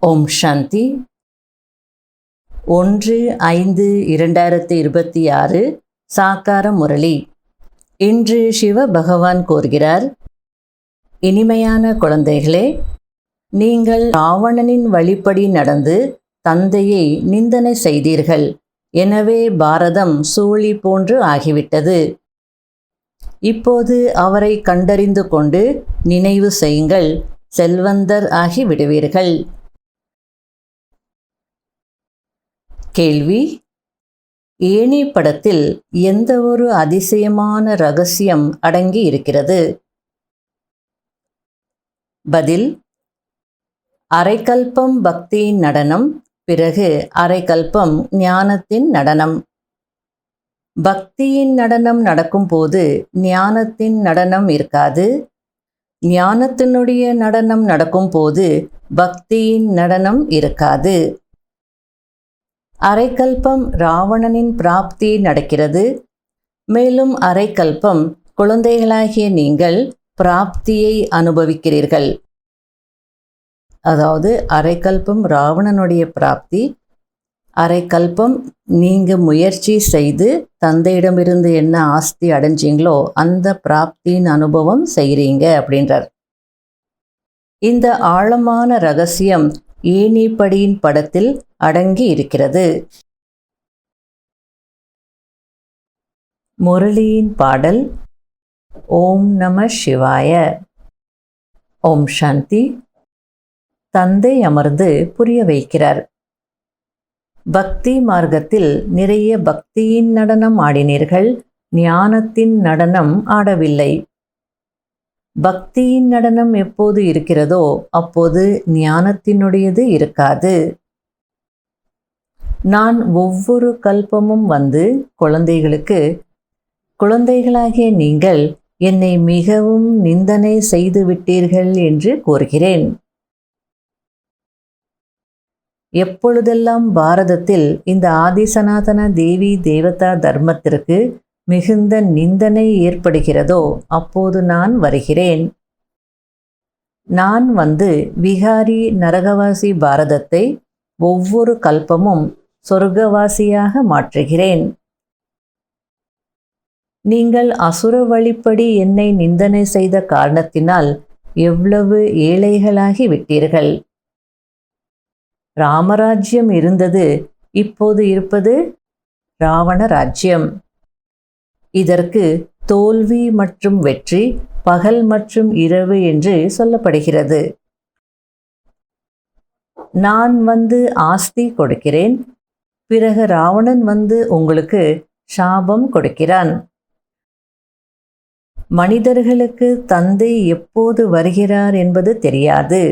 ஓம் சாந்தி. 1/5/2026 சாக்கார முரளி. இன்று சிவ பகவான் கூறுகிறார், இனிமையான குழந்தைகளே, நீங்கள் ராவணனின் வழிப்படி நடந்து தந்தையை நிந்தனை செய்தீர்கள். எனவே பாரதம் சூழி போன்று ஆகிவிட்டது. இப்போது அவரை கண்டறிந்து கொண்டு நினைவு செய்யுங்கள், செல்வந்தர் ஆகி விடுவீர்கள். கேள்வி: ஏணி படத்தில் எந்த ஒரு அதிசயமான ரகசியம் அடங்கி இருக்கிறது? பதில்: அரைக்கல்பம் பக்தியின் நடனம், பிறகு அரைக்கல்பம் ஞானத்தின் நடனம். பக்தியின் நடனம் நடக்கும்போது ஞானத்தின் நடனம் இருக்காது. ஞானத்தினுடைய நடனம் நடக்கும்போது பக்தியின் நடனம் இருக்காது. அரைக்கல்பம் ராவணனின் பிராப்தி நடக்கிறது. மேலும் அரைக்கல்பம் குழந்தைகளாகிய நீங்கள் பிராப்தியை அனுபவிக்கிறீர்கள். அதாவது அரைக்கல்பம் ராவணனுடைய பிராப்தி, அரைக்கல்பம் நீங்க முயற்சி செய்து தந்தையிடமிருந்து என்ன ஆஸ்தி அடைஞ்சிங்களோ அந்த பிராப்தியின் அனுபவம் செய்கிறீங்க அப்படின்றார். இந்த ஆழமான ரகசியம் ஏணிப்படியின் படத்தில் அடங்கி இருக்கிறது. முரளியின் பாடல்: ஓம் நம சிவாய. ஓம் சாந்தி. தந்தை அமர்ந்து புரிய வைக்கிறார். பக்தி மார்க்கத்தில் நிறைய பக்தியின் நடனம் ஆடினீர்கள், ஞானத்தின் நடனம் ஆடவில்லை. பக்தியின் நடனம் எப்போது இருக்கிறதோ அப்போது ஞானத்தினுடையது இருக்காது. நான் ஒவ்வொரு கல்பமும் வந்து குழந்தைகளாகிய நீங்கள் என்னை மிகவும் நிந்தனை செய்து விட்டீர்கள் என்று கூறுகிறேன். எப்பொழுதெல்லாம் பாரதத்தில் இந்த ஆதிசனாதன தேவி தேவதா தர்மத்திற்கு மிகுந்த நிந்தனை ஏற்படுகிறதோ அப்போது நான் வருகிறேன். நான் வந்து விகாரி நரகவாசி பாரதத்தை ஒவ்வொரு கல்பமும் சொர்க்கவாசியாக மாற்றுகிறேன். நீங்கள் அசுர வழிப்படி என்னை நிந்தனை செய்த காரணத்தினால் எவ்வளவு ஏழைகளாகி விட்டீர்கள். ராமராஜ்யம் இருந்தது, இப்போது இருப்பது ராவண ராஜ்யம். இதற்கு தோல்வி மற்றும் வெற்றி, பகல் மற்றும் இரவு என்று சொல்லப்படுகிறது. நான் வந்து ஆஸ்தி கொடுக்கிறேன், பிறகு ராவணன் வந்து உங்களுக்கு சாபம் கொடுக்கிறான். மனிதர்களுக்கு தந்தை எப்போது வருகிறார் என்பது தெரியாது.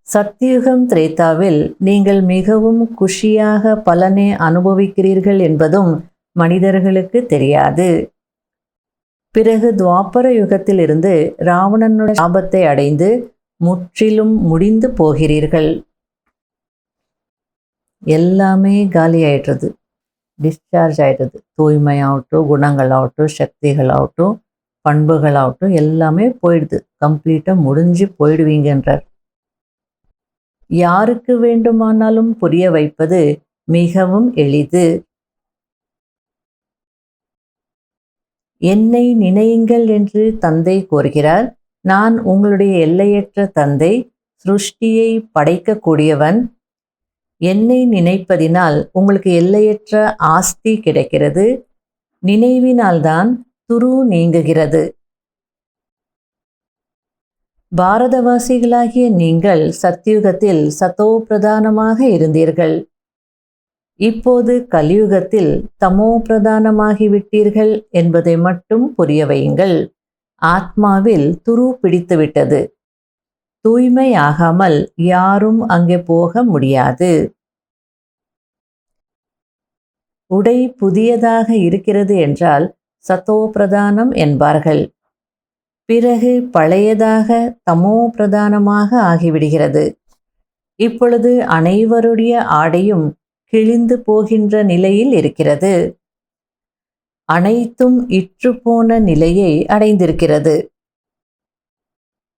சத்யுகம் திரேதாவில் நீங்கள் மிகவும் குஷியாக பலனை அனுபவிக்கிறீர்கள் என்பதும் மனிதர்களுக்கு தெரியாது. பிறகு துவாபர யுகத்திலிருந்து ராவணனுடைய சாபத்தை அடைந்து முற்றிலும் முடிந்து போகிறீர்கள். எல்லாமே காலி ஆயிடுறது, டிஸ்சார்ஜ் ஆயிடுறது. தூய்மையாகட்டும், குணங்களாகட்டும், சக்திகளாகட்டும், பண்புகளாகட்டும் எல்லாமே போயிடுது. கம்ப்ளீட்டாக முடிஞ்சு போயிடுவீங்கன்றார். யாருக்கு வேண்டுமானாலும் புரிய வைப்பது மிகவும் எளிது. என்னை நினையுங்கள் என்று தந்தை கூறுகிறார். நான் உங்களுடைய எல்லையற்ற தந்தை, சிருஷ்டியை படைக்கக்கூடியவன். என்னை நினைப்பதினால் உங்களுக்கு எல்லையற்ற ஆஸ்தி கிடைக்கிறது. நினைவினால்தான் துரு நீங்குகிறது. பாரதவாசிகளாகிய நீங்கள் சத்யுகத்தில் சதோ பிரதானமாக இருந்தீர்கள். இப்போது கலியுகத்தில் தமோ பிரதானமாகிவிட்டீர்கள் என்பதை மட்டும் புரிய வையுங்கள். ஆத்மாவில் துரு பிடித்துவிட்டது. தூய்மை ஆகாமல் யாரும் அங்கே போக முடியாது. உடை புதியதாக இருக்கிறது என்றால் சதோ பிரதானம் என்பார்கள். பிறகு பழையதாக தமோ பிரதானமாக ஆகிவிடுகிறது. இப்பொழுது அனைவருடைய ஆடையும் கிழிந்து போகின்ற நிலையில் இருக்கிறது. அனைத்தும் இற்றுப்போன நிலையை அடைந்திருக்கிறது.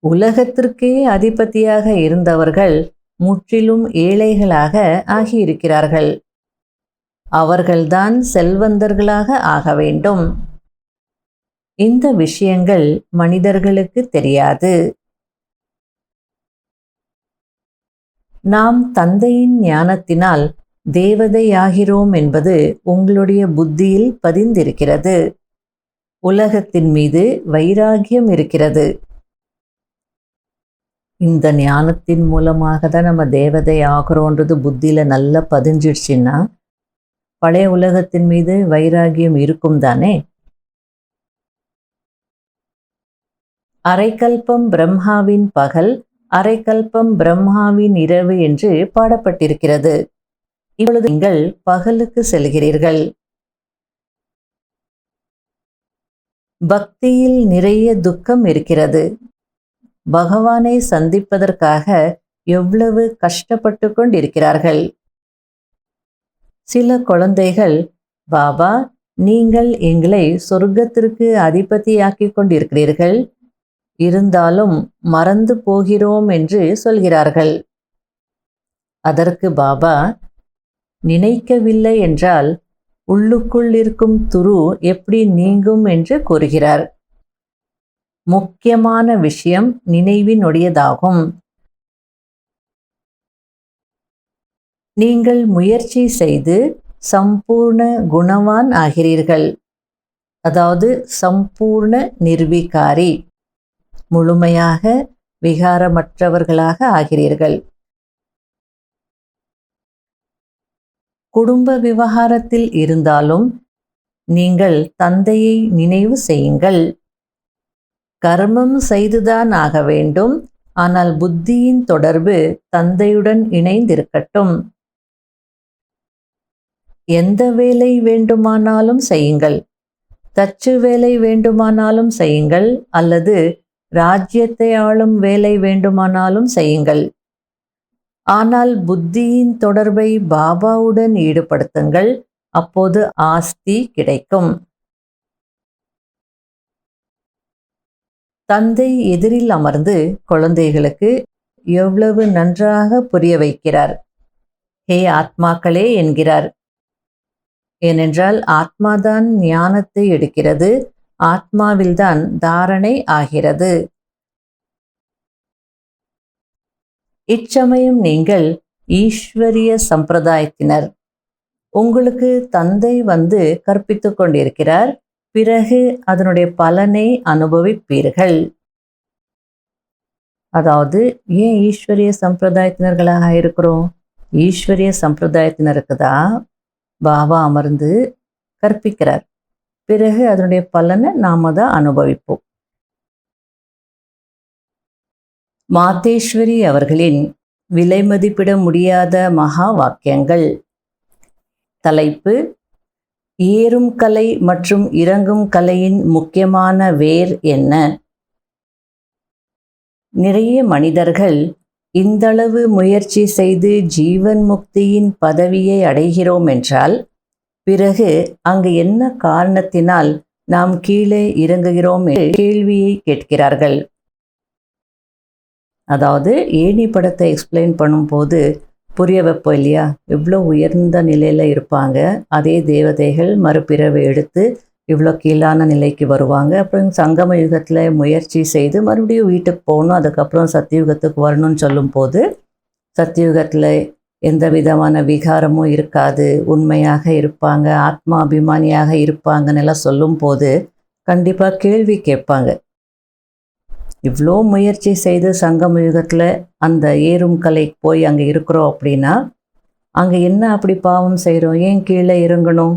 உலகத்திற்கே அதிபதியாக இருந்தவர்கள் முற்றிலும் ஏழைகளாக ஆகியிருக்கிறார்கள். அவர்கள்தான் செல்வந்தர்களாக ஆக வேண்டும். இந்த விஷயங்கள் மனிதர்களுக்கு தெரியாது. நாம் தந்தையின் ஞானத்தினால் தேவதையாகிறோம் என்பது உங்களுடைய புத்தியில் பதிந்திருக்கிறது. உலகத்தின் மீது வைராகியம் இருக்கிறது. இந்த ஞானத்தின் மூலமாக தான் நம்ம தேவதை ஆகிறோன்றது புத்தியில நல்லா பதிஞ்சிடுச்சுன்னா பழைய உலகத்தின் மீது வைராகியம் இருக்கும் தானே. அரைக்கல்பம் பிரம்மாவின் பகல், அரைக்கல்பம் பிரம்மாவின் இரவு என்று பாடப்பட்டிருக்கிறது. இப்பொழுது நீங்கள் பகலுக்கு செல்கிறீர்கள். பக்தியில் நிறைய துக்கம் இருக்கிறது. பகவானை சந்திப்பதற்காக எவ்வளவு கஷ்டப்பட்டு கொண்டிருக்கிறார்கள். சில குழந்தைகள், பாபா, நீங்கள் எங்களை சொர்க்கத்திற்கு அதிபதியாக்கி கொண்டிருக்கிறீர்கள், இருந்தாலும் மறந்து போகிறோம் என்று சொல்கிறார்கள். அதற்கு பாபா, நினைக்கவில்லை என்றால் உள்ளுக்குள் இருக்கும் துரு எப்படி நீங்கும் என்று கூறுகிறார். முக்கியமான விஷயம் நினைவினுடையதாகும். நீங்கள் முயற்சி செய்து சம்பூர்ண குணவான் ஆகிறீர்கள். அதாவது சம்பூர்ண நிர்விகாரி, முழுமையாக விகாரமற்றவர்களாக ஆகிறீர்கள். குடும்ப விவகாரத்தில் இருந்தாலும் நீங்கள் தந்தையை நினைவு செய்யுங்கள். கர்மம் செய்துதான் ஆக வேண்டும், ஆனால் புத்தியின் தொடர்பு தந்தையுடன் இணைந்திருக்கட்டும். எந்த வேலை வேண்டுமானாலும் செய்யுங்கள், தச்சு வேலை வேண்டுமானாலும் செய்யுங்கள், அல்லது ராஜ்யத்தை ஆளும் வேலை வேண்டுமானாலும் செய்யுங்கள். ஆனால் புத்தியின் தொடர்பை பாபாவுடன் ஈடுபடுத்துங்கள். அப்போது ஆஸ்தி கிடைக்கும். தந்தை எதிரில் அமர்ந்து குழந்தைகளுக்கு எவ்வளவு நன்றாக புரிய வைக்கிறார். ஹே ஆத்மாக்களே என்கிறார். ஏனென்றால் ஆத்மாதான் ஞானத்தை எடுக்கிறது, ஆத்மாவில்தான் தாரணை ஆகிறது. இச்சமயம் நீங்கள் ஈஸ்வரிய சம்பிரதாயத்தினர். உங்களுக்கு தந்தை வந்து கற்பித்துக் கொண்டிருக்கிறார். பிறகு அதனுடைய பலனை அனுபவிப்பீர்கள். அதாவது ஏன் ஈஸ்வரிய சம்பிரதாயத்தினர்களாக இருக்கிறோம்? ஈஸ்வரிய சம்பிரதாயத்தினருக்கு தான் பாபா அமர்ந்து கற்பிக்கிறார். பிறகு அதனுடைய பலனை நாம தான் அனுபவிப்போம். மாதேஸ்வரி அவர்களின் விலை மதிப்பிட முடியாத மகா வாக்கியங்கள். தலைப்பு: ஏறும் கலை மற்றும் இறங்கும் கலையின் முக்கியமான வேர் என்ன? நிறைய மனிதர்கள் இந்தளவு முயற்சி செய்து ஜீவன் முக்தியின் பதவியை அடைகிறோம் என்றால் பிறகு அங்கு என்ன காரணத்தினால் நாம் கீழே இறங்குகிறோம் என்ற கேள்வியை கேட்கிறார்கள். அதாவது ஏணி படத்தை எக்ஸ்பிளைன் பண்ணும்போது புரிய வைப்போம் இல்லையா? இவ்வளோ உயர்ந்த நிலையில் இருப்பாங்க, அதே தேவதைகள் மறுபிறவை எடுத்து இவ்வளோ கீழான நிலைக்கு வருவாங்க. அப்புறம் சங்கம யுகத்தில் முயற்சி செய்து மறுபடியும் வீட்டுக்கு போகணும், அதுக்கப்புறம் சத்தியுகத்துக்கு வரணும்னு சொல்லும்போது சத்தியுகத்தில் எந்த விதமான விகாரமும் இருக்காது, உண்மையாக இருப்பாங்க, ஆத்மா அபிமானியாக இருப்பாங்கன்னு எல்லாம் சொல்லும்போது கண்டிப்பாக கேள்வி கேட்பாங்க. இவ்வளோ முயற்சி செய்து சங்கம யுகத்தில் அந்த ஏறும் கலைக்கு போய் அங்கே இருக்கிறோம் அப்படின்னா அங்கே என்ன அப்படி பாவம் செய்கிறோம்? ஏன் கீழே இறங்கணும்?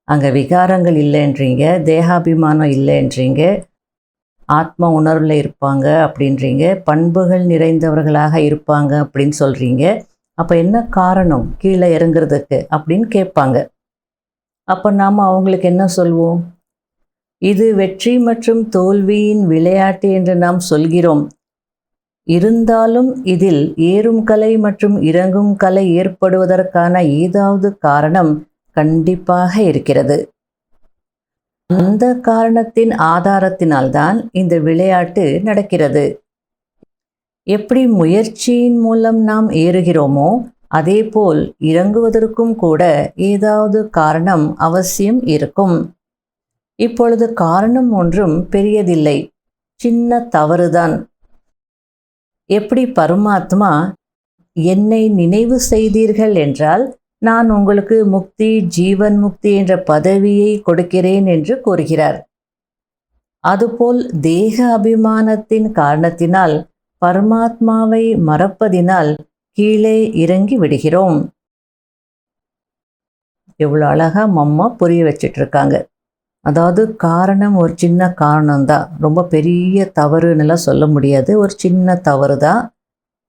அங்கே விகாரங்கள் இல்லைன்றீங்க, தேகாபிமானம் இல்லைன்றீங்க, ஆத்ம உணர்வில் இருப்பாங்க அப்படின்றீங்க, பண்புகள் நிறைந்தவர்களாக இருப்பாங்க அப்படின்னு சொல்கிறீங்க. அப்போ என்ன காரணம் கீழே இறங்குறதுக்கு அப்படின்னு கேட்பாங்க. அப்போ நாம் அவங்களுக்கு என்ன சொல்வோம்? இது வெற்றி மற்றும் தோல்வியின் விளையாட்டு என்று நாம் சொல்கிறோம். இருந்தாலும் இதில் ஏறும் கலை மற்றும் இறங்கும் கலை ஏற்படுவதற்கான ஏதாவது காரணம் கண்டிப்பாக இருக்கிறது. அந்த காரணத்தின் ஆதாரத்தினால்தான் இந்த விளையாட்டு நடக்கிறது. எப்படி முயற்சியின் மூலம் நாம் ஏறுகிறோமோ அதேபோல் இறங்குவதற்கும் கூட ஏதாவது காரணம் அவசியம் இருக்கும். இப்பொழுது காரணம் ஒன்றும் பெரியதில்லை, சின்ன தவறுதான். எப்படி பரமாத்மா என்னை நினைவு செய்தீர்கள் என்றால் நான் உங்களுக்கு முக்தி, ஜீவன் முக்தி என்ற பதவியை கொடுக்கிறேன் என்று கூறுகிறார். அதுபோல் தேக அபிமானத்தின் காரணத்தினால் பரமாத்மாவை மறப்பதினால் கீழே இறங்கி விடுகிறோம். எவ்வளோ அழகா மம்மா புரிய வச்சிட்டு இருக்காங்க. அதாவது காரணம் ஒரு சின்ன காரணம்தான், ரொம்ப பெரிய தவறுன்னுலாம் சொல்ல முடியாது, ஒரு சின்ன தவறு தான்.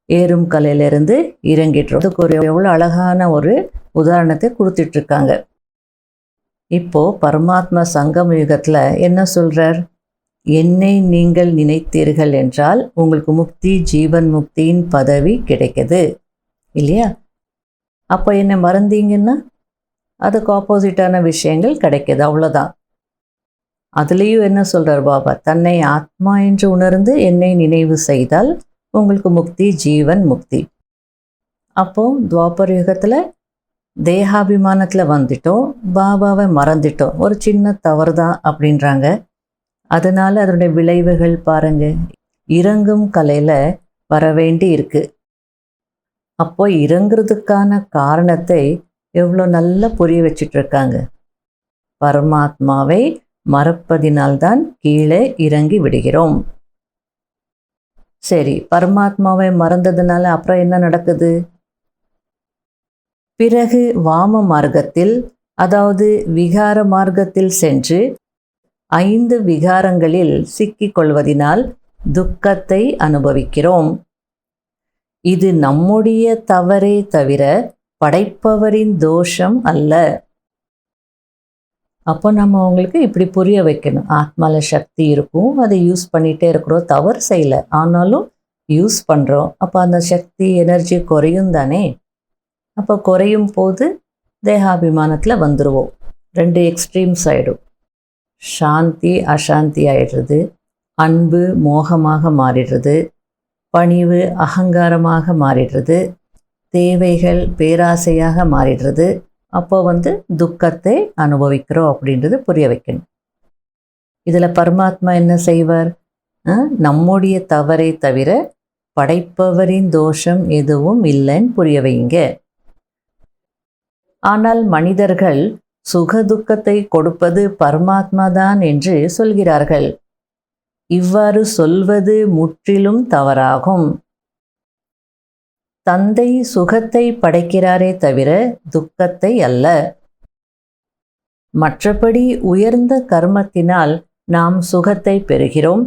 ஏறும் கலையிலிருந்து இறங்கிட்டுரும். அதுக்கு ஒரு எவ்வளோ அழகான ஒரு உதாரணத்தை கொடுத்துட்ருக்காங்க. இப்போது பரமாத்மா சங்கம யுகத்தில் என்ன சொல்கிறார்? என்னை நீங்கள் நினைத்தீர்கள் என்றால் உங்களுக்கு முக்தி, ஜீவன் முக்தியின் பதவி கிடைக்குது இல்லையா? அப்போ என்னை மறந்தீங்கன்னா அதுக்கு ஆப்போசிட்டான விஷயங்கள் கிடைக்கிது, அவ்வளோதான். அதுலேயும் என்ன சொல்கிறார் பாபா? தன்னை ஆத்மா என்று உணர்ந்து என்னை நினைவு செய்தால் உங்களுக்கு முக்தி, ஜீவன் முக்தி. அப்போது துவாபர யுகத்தில் தேகாபிமானத்தில் வந்துட்டோம், பாபாவை மறந்துட்டோம், ஒரு சின்ன தவறு தான் அப்படின்றாங்க. அதனால் அதனுடைய விளைவுகள் பாருங்கள், இறங்கும் கலையில் வர வேண்டி இருக்குது. அப்போ இறங்குறதுக்கான காரணத்தை எவ்வளோ நல்லா புரிய வச்சிட்ருக்காங்க. பரமாத்மாவை மறப்பதினால்தான் கீழே இறங்கி விடுகிறோம். சரி, பரமாத்மாவை மறந்ததுனால அப்புறம் என்ன நடக்குது? பிறகு வாம மார்க்கத்தில், அதாவது விகார மார்க்கத்தில் சென்று 5 விகாரங்களில் சிக்கிக்கொள்வதினால் துக்கத்தை அனுபவிக்கிறோம். இது நம்முடைய தவறே தவிர படைப்பவரின் தோஷம் அல்ல. அப்போ நம்ம அவங்களுக்கு இப்படி புரிய வைக்கணும். ஆத்மாவில் சக்தி இருக்கும், அதை யூஸ் பண்ணிகிட்டே இருக்கிறோம், தவறு செய்யலை, ஆனாலும் யூஸ் பண்ணுறோம். அப்போ அந்த சக்தி, எனர்ஜி குறையும் தானே. அப்போ குறையும் போது தேகாபிமானத்தில் வந்துடுவோம். 2 எக்ஸ்ட்ரீம்ஸ் ஆகிடும். சாந்தி அசாந்தி ஆயிடுறது, அன்பு மோகமாக மாறிடுறது, பணிவு அகங்காரமாக மாறிடுறது, தேவைகள் பேராசையாக மாறிடுறது. அப்போ துக்கத்தை அனுபவிக்கிறோம் அப்படின்றது புரிய வைக்கணும். இதில் பரமாத்மா என்ன செய்வார்? நம்முடைய தவறை தவிர படைப்பவரின் தோஷம் எதுவும் இல்லைன்னு புரிய வைங்க. ஆனால் மனிதர்கள் சுகதுக்கத்தை கொடுப்பது பரமாத்மா தான் என்று சொல்கிறார்கள். இவ்வாறு சொல்வது முற்றிலும் தவறாகும். தந்தை சுகத்தை படைக்கிறாரே தவிர துக்கத்தை அல்ல. மற்றபடி உயர்ந்த கர்மத்தினால் நாம் சுகத்தை பெறுகிறோம்,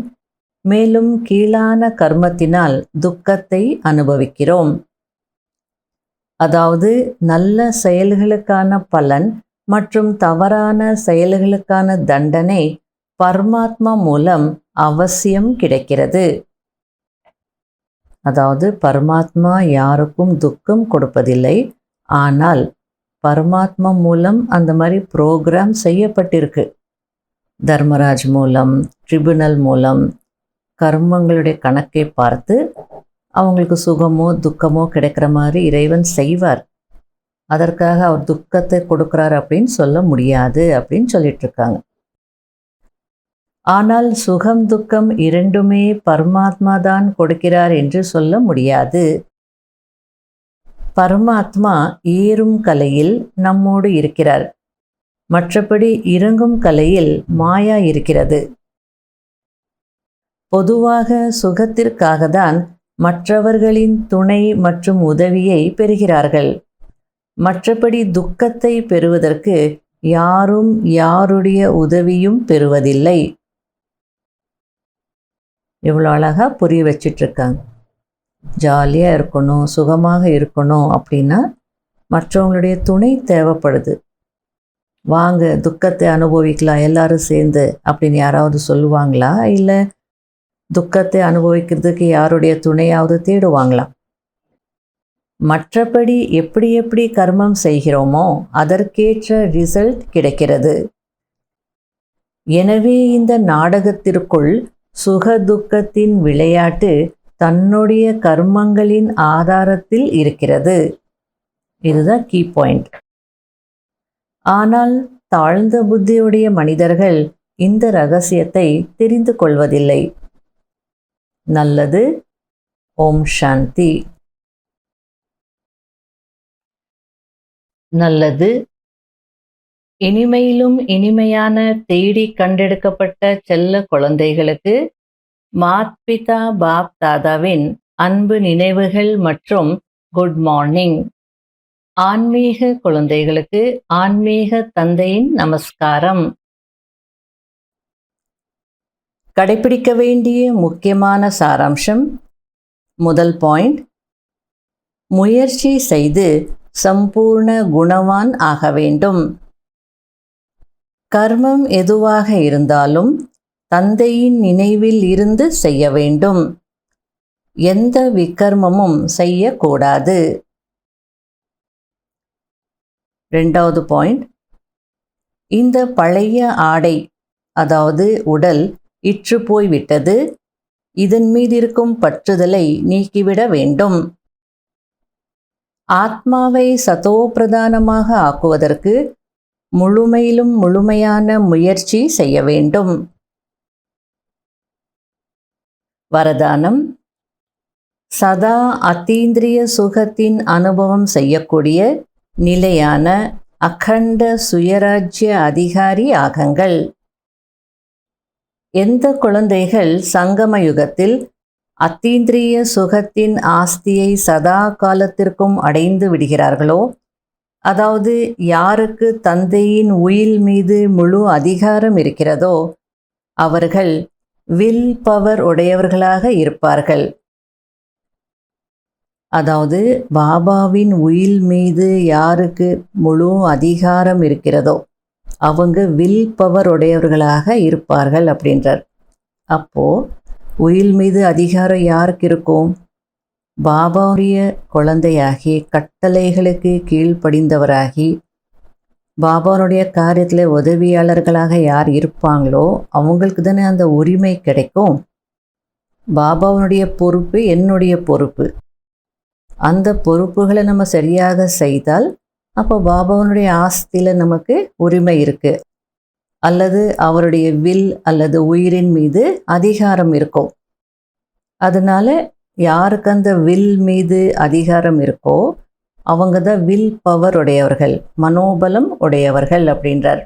மேலும் கீழான கர்மத்தினால் துக்கத்தை அனுபவிக்கிறோம். அதாவது நல்ல செயல்களுக்கான பலன் மற்றும் தவறான செயல்களுக்கான தண்டனை பரமாத்மா மூலம் அவசியம் கிடைக்கிறது. அதாவது பரமாத்மா யாருக்கும் துக்கம் கொடுப்பதில்லை, ஆனால் பரமாத்மா மூலம் அந்த மாதிரி ப்ரோக்ராம் செய்யப்பட்டிருக்கு. தர்மராஜ் மூலம், ட்ரிபுனல் மூலம் கர்மங்களுடைய கணக்கை பார்த்து அவங்களுக்கு சுகமோ துக்கமோ கிடைக்கிற மாதிரி இறைவன் செய்வார். அதற்காக அவர் துக்கத்தை கொடுக்குறார் அப்படின்னு சொல்ல முடியாது அப்படின்னு சொல்லிட்டுருக்காங்க. ஆனால் சுகம் துக்கம் இரண்டுமே பரமாத்மா தான் கொடுக்கிறார் என்று சொல்ல முடியாது. பரமாத்மா ஏறும் கலையில் நம்மோடு இருக்கிறார், மற்றபடி இறங்கும் கலையில் மாயா இருக்கிறது. பொதுவாக சுகத்திற்காக தான் மற்றவர்களின் துணை மற்றும் உதவியை பெறுகிறார்கள். மற்றபடி துக்கத்தை பெறுவதற்கு யாரும் யாருடைய உதவியும் பெறுவதில்லை. இவ்வளோ அழகாக புரிய வச்சிட்ருக்காங்க. ஜாலியாக இருக்கணும், சுகமாக இருக்கணும் அப்படின்னா மற்றவங்களுடைய துணை தேவைப்படுது. வாங்க துக்கத்தை அனுபவிக்கலாம் எல்லாரும் சேர்ந்து அப்படின்னு யாராவது சொல்லுவாங்களா? இல்லை துக்கத்தை அனுபவிக்கிறதுக்கு யாருடைய துணையாவது தேடுவாங்களா? மற்றபடி எப்படி எப்படி கர்மம் செய்கிறோமோ அதற்கேற்ற ரிசல்ட் கிடைக்கிறது. எனவே இந்த நாடகத்திற்குள் சுக துக்கத்தின் விளையாட்டு தன்னுடைய கர்மங்களின் ஆதாரத்தில் இருக்கிறது. இதுதான் கீ பாயிண்ட். ஆனால் தாழ்ந்த புத்தியுடைய மனிதர்கள் இந்த ரகசியத்தை தெரிந்து கொள்வதில்லை. நல்லது. ஓம் சாந்தி. நல்லது. இனிமையிலும் இனிமையான தேடி கண்டெடுக்கப்பட்ட செல்ல குழந்தைகளுக்கு மாத்பிதா பாப் தாதாவின் அன்பு நினைவுகள் மற்றும் குட் மார்னிங். ஆன்மீக குழந்தைகளுக்கு ஆன்மீக தந்தையின் நமஸ்காரம். கடைபிடிக்க வேண்டிய முக்கியமான சாராம்சம். முதல் பாயிண்ட், முயற்சி செய்து சம்பூர்ண குணவான் ஆக வேண்டும். கர்மம் எதுவாக இருந்தாலும் தந்தையின் நினைவில் இருந்து செய்ய வேண்டும். எந்த விக்கர்மமும் செய்யக்கூடாது. ரெண்டாவது பாயிண்ட், இந்த பழைய ஆடை அதாவது உடல் இற்று போய்விட்டது. இதன் மீது இருக்கும் பற்றுதலை நீக்கிவிட வேண்டும். ஆத்மாவை சதோப்பிரதானமாக ஆக்குவதற்கு முழுமையிலும் முழுமையான முயற்சி செய்ய வேண்டும். வரதானம். சதா அத்தீந்திரிய சுகத்தின் அனுபவம் செய்யக்கூடிய நிலையான அகண்ட சுயராஜ்ய அதிகாரி ஆகுங்கள். எந்த குழந்தைகள் சங்கம யுகத்தில் அத்தீந்திரிய சுகத்தின் ஆஸ்தியை சதா காலத்திற்கும் அடைந்து விடுகிறார்களோ, அதாவது யாருக்கு தந்தையின் உயில் மீது முழு அதிகாரம் இருக்கிறதோ அவர்கள் வில் பவர் உடையவர்களாக இருப்பார்கள். அதாவது பாபாவின் உயில் மீது யாருக்கு முழு அதிகாரம் இருக்கிறதோ அவங்க வில் பவர் உடையவர்களாக இருப்பார்கள் அப்படின்றார். அப்போது உயில் மீது அதிகாரம் யாருக்கு இருக்கும்? பாபாவுடைய குழந்தையாகி கட்டளைகளுக்கு கீழ்ப்படிந்தவராகி பாபாவுடைய காரியத்தில் உதவியாளர்களாக யார் இருப்பாங்களோ அவங்களுக்கு தானே அந்த உரிமை கிடைக்கும். பாபாவுடைய பொறுப்பு என்னுடைய பொறுப்பு. அந்த பொறுப்புகளை நம்ம சரியாக செய்தால் அப்போ பாபாவுடைய ஆஸ்தியில் நமக்கு உரிமை இருக்குது, அல்லது அவருடைய வில் அல்லது உயிரின் மீது அதிகாரம் இருக்கும். அதனால யாருக்கு அந்த வில் மீது அதிகாரம் இருக்கோ அவங்க தான் வில் பவர் உடையவர்கள், மனோபலம் உடையவர்கள் அப்படின்றார்.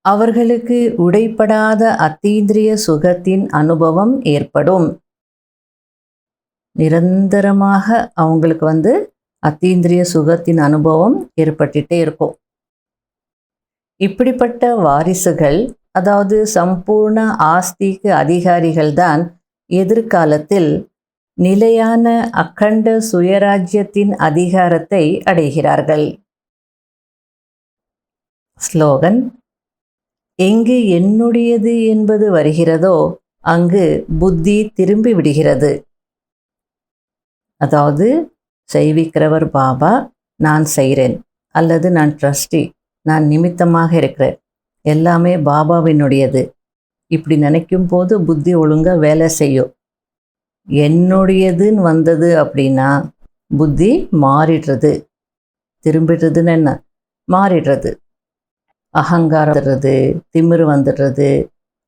அவர்களுக்கு உடைப்படாத அத்தீந்திரிய சுகத்தின் அனுபவம் ஏற்படும். நிரந்தரமாக அவங்களுக்கு அத்தீந்திரிய சுகத்தின் அனுபவம் ஏற்பட்டுட்டே இருக்கும். இப்படிப்பட்ட வாரிசுகள், அதாவது சம்பூர்ண ஆஸ்திக்கு அதிகாரிகள்தான் எதிர்காலத்தில் நிலையான அகண்ட சுயராஜ்யத்தின் அதிகாரத்தை அடைகிறார்கள். ஸ்லோகன். எங்கு என்னுடையது என்பது வருகிறதோ அங்கு புத்தி திரும்பி விடுகிறது. அதாவது செய்விக்கிறவர் பாபா, நான் செய்கிறேன், அல்லது நான் ட்ரஸ்டி, நான் நிமித்தமாக இருக்கிறேன், எல்லாமே பாபாவினுடையது. இப்படி நினைக்கும் போது புத்தி ஒழுங்காக வேலை செய்யும். என்னுடையதுன்னு வந்தது அப்படின்னா புத்தி மாறிடுறது. திரும்பிடுறதுன்னு என்ன? மாறிடுறது. அகங்காரம் வந்துடுறது, திமிரு வந்துடுறது.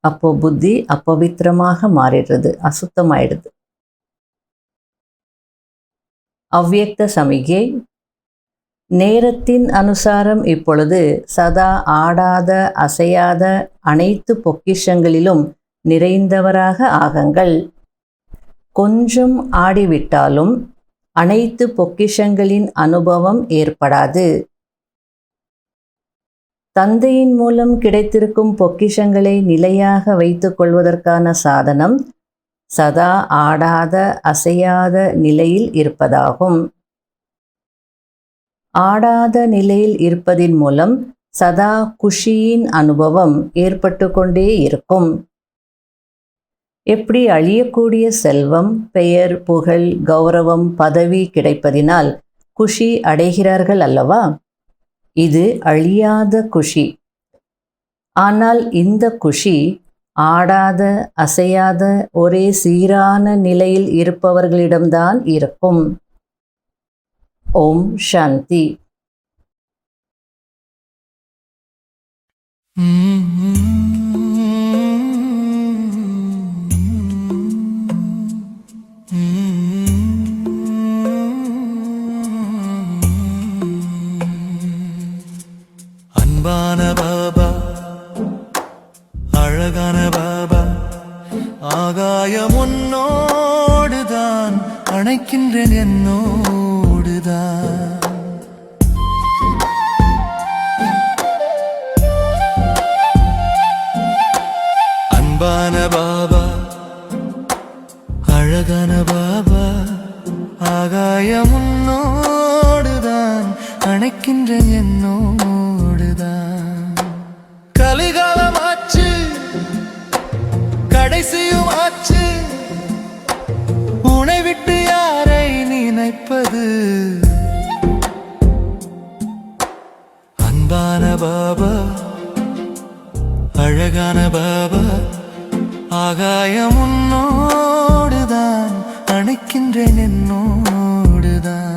அப்போ புத்தி அப்பவித்திரமாக மாறிடுறது, அசுத்தமாயிடுது. அவ்வியக்த சமிகை. நேரத்தின் அனுசாரம் இப்பொழுது சதா ஆடாத அசையாத அனைத்து பொக்கிஷங்களிலும் நிறைந்தவராக ஆகுங்கள். கொஞ்சம் ஆடிவிட்டாலும் அனைத்து பொக்கிஷங்களின் அனுபவம் ஏற்படாது. தந்தையின் மூலம் கிடைத்திருக்கும் பொக்கிஷங்களை நிலையாக வைத்துக் கொள்வதற்கான சாதனம் சதா ஆடாத அசையாத நிலையில் இருப்பதாகும். ஆடாத நிலையில் இருப்பதின் மூலம் சதா குஷியின் அனுபவம் ஏற்பட்டு கொண்டே இருக்கும். எப்படி அழியக்கூடிய செல்வம், பெயர், புகழ், கௌரவம், பதவி கிடைப்பதினால் குஷி அடைகிறார்கள் அல்லவா? இது அழியாத குஷி. ஆனால் இந்த குஷி ஆடாத அசையாத ஒரே சீரான நிலையில் இருப்பவர்களிடம்தான் இருக்கும். ஓம் சாந்தி. அன்பான பாபா, அழகான பாபா, ஆகாயம் உன்னோடுதான், அணைக்கின்றேன் என்னோடுதான். அன்பான பாபா, அழகான பாபா, ஆகாயம் உன்னோடுதான், அணைக்கின்றேன் என்னோடுதான். கலிகாலமாச்சு, கடைசியும் ஆச்சு, உன்னை விட்டு யாரை நினைப்பது? அன்பான பாபா, அழகான பாபா, ஆகாயம் உன்னோடுதான், அணைக்கின்றேன் என்னோடுதான்.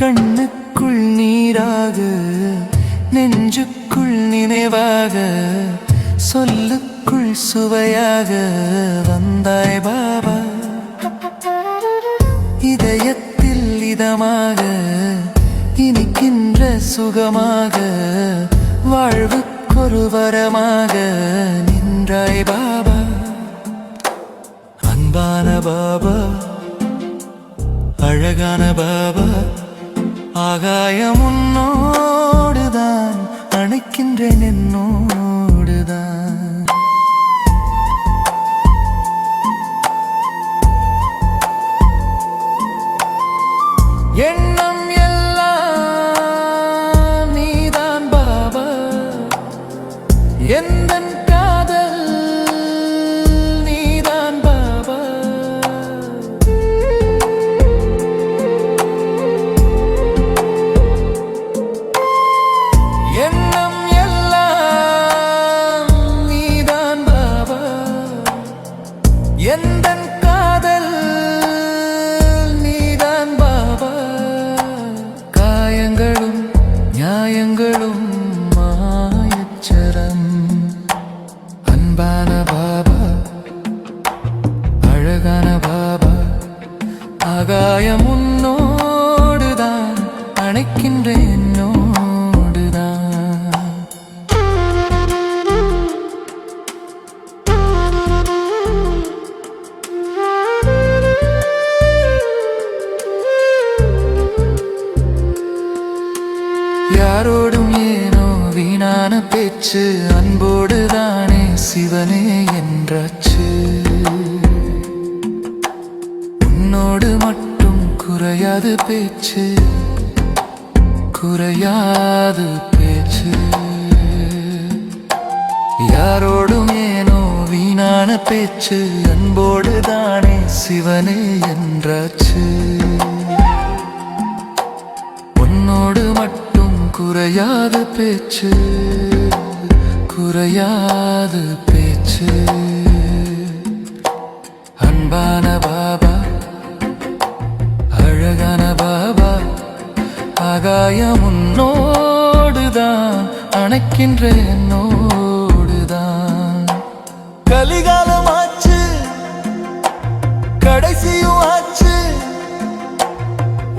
கண்ணுக்குள் நீராக, நெஞ்சுக்குள் நினைவாக, சொல்லுக்குள் சுவையாக வந்தாய் பாபா. இதயத்தில் இதமாக, இனிக்கின்ற சுகமாக, வாழ்வுக்கொரு வரமாக நின்றாய் பாபா. அன்பான பாபா, அழகான பாபா, ஆகாயம் உன்னோடுதான், அணைக்கின்றேன் என்னோடுதான். எண்ணம் எல்லாம் நீதான் பாபா, எந்தன் காதல் நீதான் பாபா. எண்ணம் எல்லாம் நீதான் பாபா, எந்தன் காதல் நீதான் பாபா. காயங்களும் நியாயங்களும் மாயச்சரம். அன்பான பாபா, அழகான பாபா, ஆகாயம் உன்னோடுதான், அணைக்கின்றேன் என்னோடுதான். யாரோடும் ஏனோ வீணான பேச்சு, அன்போடுதானே சிவனே என்றாச்சு. உன்னோடு மட்டும் குறையாது பேச்சு, குறையாது பேச்சு. யாரோடும் ஏனோ வீணான பேச்சு, அன்போடுதானே சிவனே என்றாச்சு. உன்னோடு மட்டும் குறையாது பேச்சு, குறையாது பேச்சு. அன்பான பாபா, அழகான பாபா, ஆகாயம் உன்னோடுதான், அணைக்கின்றேன் என்னோடுதான். கலிகாலம் ஆச்சு, கடைசியும் ஆச்சு,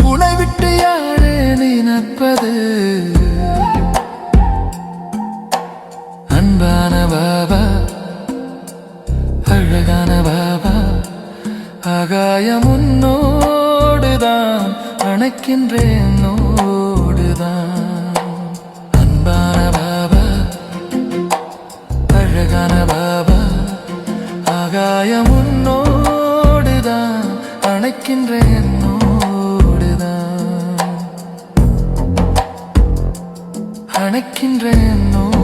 உன்னை விட்டு யாரே நினைப்பது? அன்பான பாபா, அழகான பாபா, ஆகாயம் உன்னோடுதான், அணைக்கின்றேன் என்னோடுதான். அன்பான பாபா, அழகான பாபா, ஆகாயம் உன்னோடுதான், அணைக்கின்றேன் என்னோடுதான், அணைக்கின்றேன் என்னோடு.